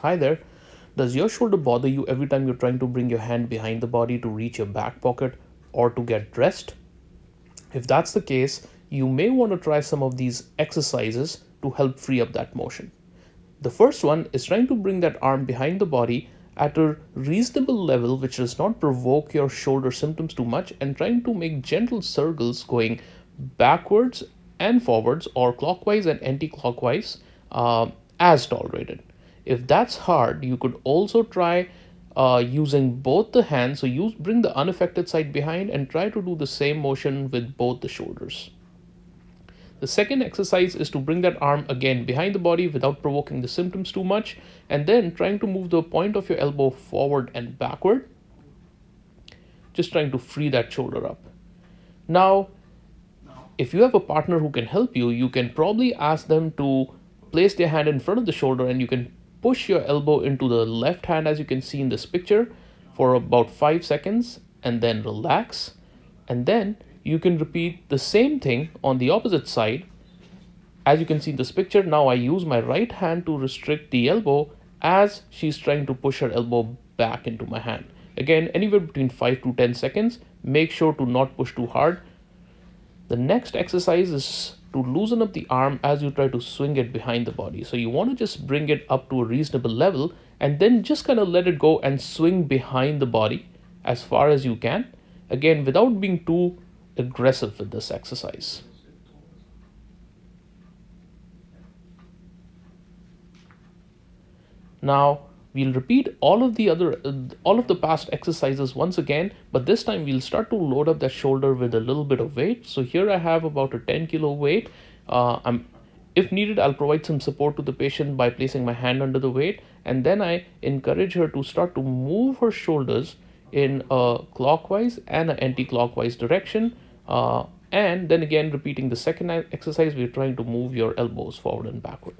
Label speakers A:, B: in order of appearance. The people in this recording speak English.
A: Hi there. Does your shoulder bother you every time you're trying to bring your hand behind the body to reach your back pocket or to get dressed? If that's the case, you may want to try some of these exercises to help free up that motion. The first one is trying to bring that arm behind the body at a reasonable level which does not provoke your shoulder symptoms too much, and trying to make gentle circles going backwards and forwards or clockwise and anti-clockwise as tolerated. If that's hard, you could also try using both the hands. So you bring the unaffected side behind and try to do the same motion with both the shoulders. The second exercise is to bring that arm again behind the body without provoking the symptoms too much, and then trying to move the point of your elbow forward and backward, just trying to free that shoulder up. Now, if you have a partner who can help you, you can probably ask them to place their hand in front of the shoulder, and you can push your elbow into the left hand as you can see in this picture for about 5 seconds and then relax. And then you can repeat the same thing on the opposite side. As you can see in this picture, now I use my right hand to restrict the elbow as she's trying to push her elbow back into my hand. Again, anywhere between 5 to 10 seconds. Make sure to not push too hard. The next exercise is to loosen up the arm as you try to swing it behind the body. So you want to just bring it up to a reasonable level and then just kind of let it go and swing behind the body as far as you can. Again, without being too aggressive with this exercise. Now we'll repeat all of the past exercises once again, but this time we'll start to load up that shoulder with a little bit of weight. So here I have about a 10-kilo weight. If needed, I'll provide some support to the patient by placing my hand under the weight, and then I encourage her to start to move her shoulders in a clockwise and an anti-clockwise direction. And then again, repeating the second exercise, we're trying to move your elbows forward and backward.